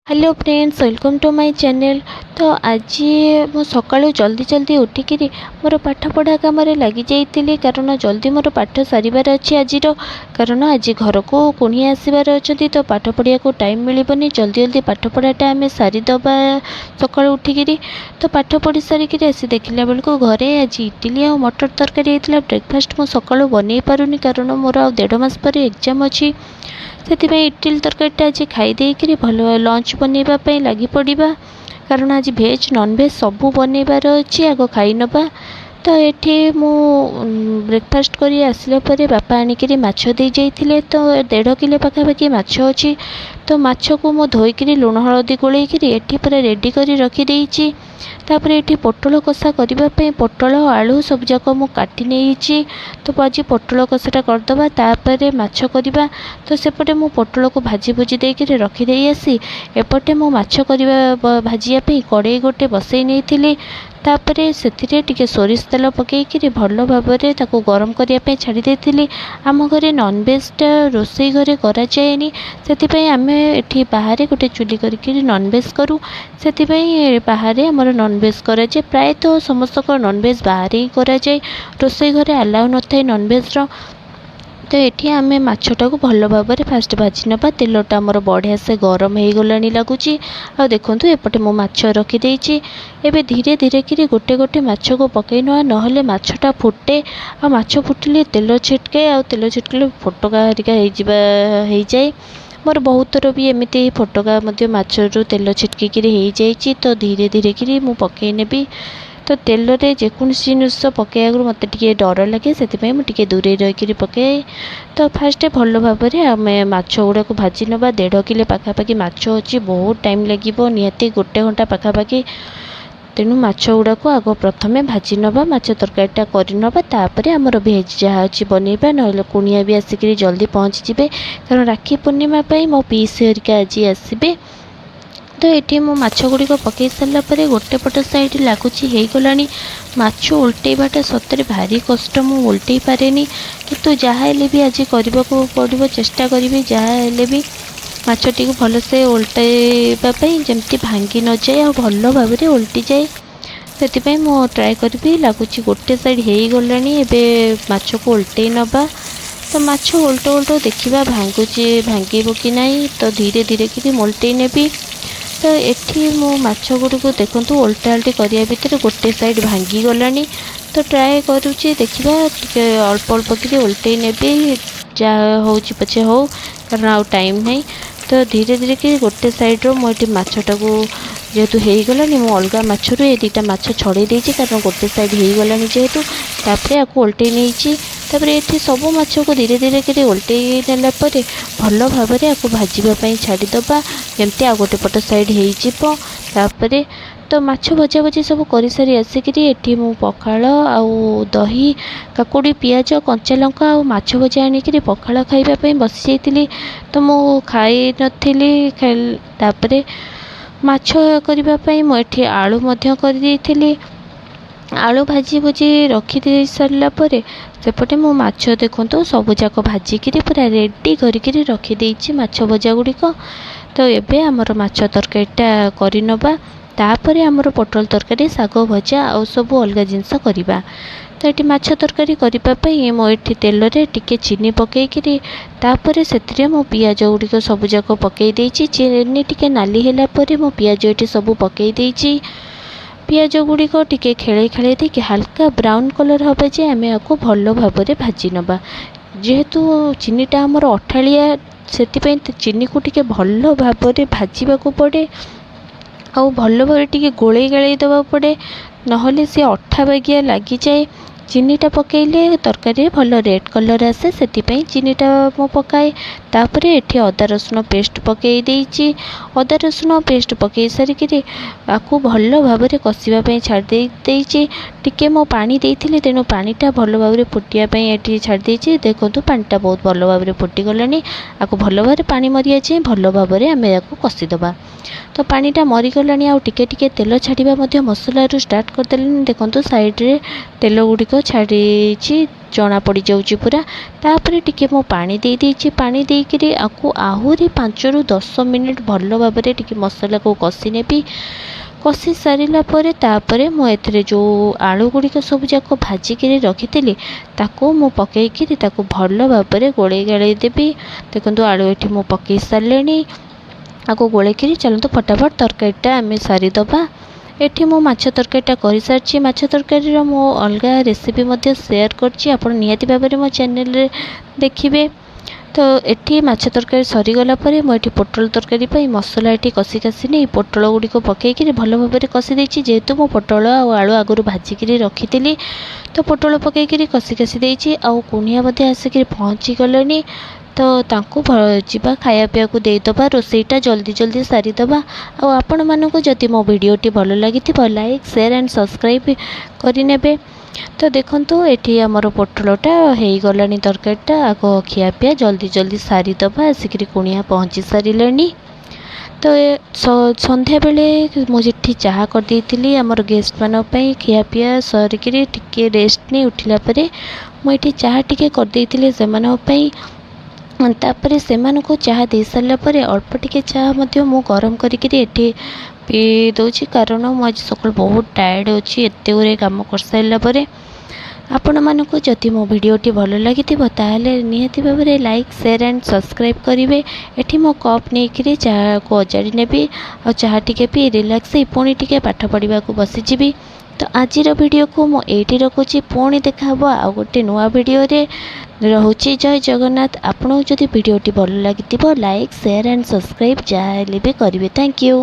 Hello friends, welcome to my channel. तो आज मु सकाळु जल्दी जल्दी उठिकी मोर पाठ पढ़ा काम लगी जाइली कारण जल्दी मोर पाठ सारिबार अच्छी आज कारण आज घर को कुणिया आसबार अच्छा तो पाठ पढ़िया को टाइम मिलबनी। जल्दी जल्दी पाठ पढ़ाटा आम सारीदबा सकाळु उठिकी। तो पाठ पढ़ी सारिकी आसी देखला बेलू घरे आज इडली और मटर तरकारी होता। ब्रेकफास्ट मुझे सकाळु बन पारुनी कारण मोर आ 1.5 मास पर एग्जाम अच्छी से इडली तरकारीटा आज खाईदे भल लंच बनवाई लगी पड़ा कारण आज भेज नॉन भेज सबू बनवार अच्छी आग खाई नवा। तो ये मु ब्रेकफास्ट कर आसला बापा आणिक माछ दे जाइए। तो 1.5 किलो पाखापाखि माछ अच्छी। तो माछ को मु धोईकी लुण हलदी गोलेकी ये पूरा रेडी कर रखीदे। तापर ये पोटल कषा करने पोटल आलू सब जाक मु काटी नहीं। तो आज पोटल कषाटा करदे तापर माछ करवा। तो सेपटे मु पोटल को भाजी भुजी देकर रखीदे आसी एपटे मु माछ करवा भाजियापी कड़े गोटे बसई नहीं। तापर से सोरिष तेल पकईकि भल भाव में गरम करने छाड़ी देती। आम घरे नॉनवेजटा रोसई घरे कराएनी से आम ये बाहर गोटे चुली करके नॉनवेज करूँ से बाहर आमर नॉनवेज कराए। प्रायतः समस्त नॉनवेज बाहर ही कराए, रोसई घरे अलाउ न था नॉनवेज्र। तो ये आम मछटा को भल भाव में फास्ट भाजी नवा। तेलटा आमर बढ़िया से गरम हो गला लगुच। आ देखो एपटे मो माछ रखीदे। एबे धीरे धीरे कि गोटे गोटे माछ को पकई ना नहले माछटा फुटे। आ माछ फुटिले तेल छिटके आ तेल छिटकले फोटका हरिका हो जाए। मोर बहुत थर भी एमती फोटका माछरू तेल छिटकिकी हो जाए। तो धीरे धीरे कि मु पकई नेबी। तो तेल रे जेकोसी जिनिस पकड़ मत डर लगे से मुझे दूरे रही पकए। तो फास्ट भल भाव में आम माछ गुड़ा को भाजी नवा। 1.5 किलो पाखापाखि माछ अच्छी, बहुत टाइम लगे निहाती 1 घंटा पाखापाखि। तेणु माछ गुड़ा को आग प्रथमे भाजी नवा, माछ तरकारीटा करनवा। तापर आमर भेज जहाँ अच्छी बनइबा ना कुणिया भी आसिक जल्दी पहुँची जाए कारण राखी पूर्णिमा मो पीस हरिका आज आसबे। तो ये मो माछ गुड़िक पकई सारापर गोटे पट साइड लगुच हो गला। माछ उल्टेबाटा सतरे भारी कष्ट, मु उल्टे पारे किंतु जहाँ भी आज करने को पड़ो चेष्टा करी जहाँ भी माछटी को भलसे उल्टाइबापी जमती भांगी न जाए और भल भाव में उल्टी जाए से मु ट्राए करी। लगुच गोटे साइड हो गला माछ को उल्टे नवा। तो माछ उल्टो उल्टो देखा भांगो कि नहीं। तो धीरे धीरे कि उल्टे नेबी। तो ये मो माछ गुड़ी को देखूँ उल्टा उल्टी करने भितर गोटे साइड भांगी गला। तो ट्राए करुँचे देखा अल्प अल्प कि उल्टे नेबी जहाँ हो पचे हो कारण आउ टाइम नहीं। तो धीरे धीरे कि गोटे साइड्र मुझे माछटा को जेहेतु हो गलानी मु अलग माछरू ये 2टा माछ छड़े देती कारण गोटे साइड हो गलानी जेहेतु। तापर आपको उल्टे नहीं। तापर ये सब माछ को धीरे धीरे कि उल्टे नेला भल भाव में आपको भाजवाई छाड़ीदबा जमती आ गोटे पट साइड हो। तो माछ भजा भजी सब कर सारी आसिक ये मु पखाल आउ दही काकुड़ी पियाज कंचा लंका और माछ भजा आनिक पखाल खाइबापी बसी जाइली। तो मु खाई नी। तापर माछ करने मुझे आलू कर आलू भाजी भुजी रखी दे सारा सेपटे मो माछ देखो सब जाक भाजिकी पूरा रेडी करके रखीदे माछ भजा गुड़िक। तो ये आमर माछ तरकारीटा करनवा। तापर आमर पोटल तरकारी साग भजा आ सब अलग जिनस करवा। तो ये माछ तरकारी करने मुझे तेल रे टिके चीनी पकईकि तापर से मो पियाज गुड़िक सब जाक पकईदे। चीनी टिके नाली है मो पियाज ये सब पकईदे। पियाज गुड़िक टिके खेले खेले देखिए हल्का ब्राउन कलर हाँ जे आम आपको भल भाव में भाजी नवा। जेहेतु चीनीटा आमर अठाड़िया से चीनी को टिके भल भाव में भाजवा पड़े आउ भल भाव टिके गोले गाड़े दवा पड़े नहले सी अठा बागिया लगी जाए। चीनीटा पकईले तरकारी भल रेड कलर आसे से चीनीटा मो पकाए। तापर ये अदा रसुण पेस्ट पकई देइछि। अदा रसुण पेस्ट पकई सारिकी आपको भल भाव में कषापी छाड़ी देइछि। टिके मो पानी देइथिले तेणु पानीटा भल भाव में फुटियापी ये छाड़ी देखो पानीटा बहुत भल भाव में फुटीगलानी। आपको भल भाव में पानी मरिया जाए भल भाव में आम आपको कषिदबा। तो पानीटा मरीगलानी आउ टिके टिके तेल छाड़ा मसलू स्टार्ट करदे। देखो साइड रे तेल गुड़िक ଛାଡ଼ିଛି ଜଣା ପଡ଼ିଯାଉଛି ପୁରା। ତାପରେ ଟିକେ ମୁଁ ପାଣି ଦେଇଛି। ପାଣି ଦେଇକରି ଆହୁରି 5ରୁ 10 ମିନିଟ୍ ଭଲ ଭାବରେ ଟିକେ ମସଲାକୁ କଷି ନେବି। କଷି ସାରିଲା ପରେ ତାପରେ ମୁଁ ଏଥିରେ ଯେଉଁ ଆଳୁ ଗୁଡ଼ିକ ସବୁ ଯାକ ଭାଜିକିରି ରଖିଥିଲି ତାକୁ ମୁଁ ପକାଇକିରି ତାକୁ ଭଲ ଭାବରେ ଗୋଳେଇ ଗାଳେଇ ଦେବି। ଦେଖନ୍ତୁ ଆଳୁ ଏଠି ମୁଁ ପକାଇ ସାରିଲିଣି। ଆକୁ ଗୋଳେଇକିରି ଚାଲନ୍ତୁ ଫଟାଫଟ ତରକାରୀଟା ଆମେ ସାରିଦେବା। ଏଠି ମୁଁ ମାଛ ତରକାରୀଟା କରିସାରିଛି। ମାଛ ତରକାରୀର ମୁଁ ଅଲଗା ରେସିପି ମଧ୍ୟ ସେୟାର କରିଛି, ଆପଣ ନିହାତି ଭାବରେ ମୋ ଚ୍ୟାନେଲରେ ଦେଖିବେ। ତ ଏଠି ମାଛ ତରକାରୀ ସରିଗଲା ପରେ ମୁଁ ଏଠି ପୋଟଳ ତରକାରୀ ପାଇଁ ମସଲା ଏଠି କଷି ନେଇ ପୋଟଳ ଗୁଡ଼ିକ ପକାଇକିରି ଭଲ ଭାବରେ କଷି ଦେଇଛି। ଯେହେତୁ ମୁଁ ପୋଟଳ ଆଉ ଆଳୁ ଆଗରୁ ଭାଜିକିରି ରଖିଥିଲି ତ ପୋଟଳ ପକାଇକିରି କଷି ଦେଇଛି। ଆଉ କୁଣିଆ ମଧ୍ୟ ଆସିକିରି ପହଞ୍ଚିଗଲେଣି, ତ ତାଙ୍କୁ ଯିବା ଖାଇବା ପିଇବାକୁ ଦେଇଦେବା। ରୋଷେଇଟା ଜଲ୍ଦି ସାରିଦେବା। ଆଉ ଆପଣମାନଙ୍କୁ ଯଦି ମୋ ଭିଡ଼ିଓଟି ଭଲ ଲାଗିଥିବ ଲାଇକ୍ ସେୟାର ଆଣ୍ଡ ସବସ୍କ୍ରାଇବ୍ କରିନେବେ। ତ ଦେଖନ୍ତୁ ଏଠି ଆମର ପୋଟଳଟା ହେଇଗଲାଣି ତରକାରୀଟା। ଆଗ ଖିଆପିଆ ଜଲ୍ଦି ସାରିଦେବା। ଆସିକିରି କୁଣିଆ ପହଞ୍ଚି ସାରିଲେଣି। ତ ସନ୍ଧ୍ୟାବେଳେ ମୁଁ ଏଠି ଚାହା କରିଦେଇଥିଲି ଆମର ଗେଷ୍ଟମାନଙ୍କ ପାଇଁ। ଖିଆପିଆ ସରିକିରି ଟିକେ ରେଷ୍ଟ ନେଇ ଉଠିଲା ପରେ ମୁଁ ଏଠି ଚାହା ଟିକେ କରିଦେଇଥିଲି ସେମାନଙ୍କ ପାଇଁ। ତାପରେ ସେମାନଙ୍କୁ ଚାହା ଦେଇସାରିଲା ପରେ ଅଳ୍ପ ଟିକେ ଚାହା ମଧ୍ୟ ମୁଁ ଗରମ କରିକିରି ଏଠି ପିଇ ଦେଉଛି, କାରଣ ମୁଁ ଆଜି ସକାଳୁ ବହୁତ ଟାୟାର୍ଡ଼ ଅଛି ଏତେ ଗୁଡ଼େ କାମ କରିସାରିଲା ପରେ। ଆପଣମାନଙ୍କୁ ଯଦି ମୋ ଭିଡ଼ିଓଟି ଭଲ ଲାଗିଥିବ ତାହେଲେ ନିହାତି ଭାବରେ ଲାଇକ୍ ସେୟାର ଆଣ୍ଡ ସବସ୍କ୍ରାଇବ୍ କରିବେ। ଏଠି ମୁଁ କପ୍ ନେଇକିରି ଚାହାକୁ ଅଜାଡ଼ି ନେବି। ଆଉ ଚାହା ଟିକେ ପିଇ ରିଲାକ୍ସ ହେଇ ପୁଣି ଟିକେ ପାଠ ପଢ଼ିବାକୁ ବସିଯିବି। ତ ଆଜିର ଭିଡ଼ିଓକୁ ମୁଁ ଏଇଠି ରଖୁଛି। ପୁଣି ଦେଖାହେବ ଆଉ ଗୋଟେ ନୂଆ ଭିଡ଼ିଓରେ। ରହୁଛି ଜୟ ଜଗନ୍ନାଥ। ଆପଣଙ୍କୁ ଯଦି ଭିଡ଼ିଓଟି ଭଲ ଲାଗିଥିବ ଲାଇକ୍ ସେୟାର ଆଣ୍ଡ ସବସ୍କ୍ରାଇବ୍ ଯାହା ହେଲେ ବି କରିବେ। Thank you.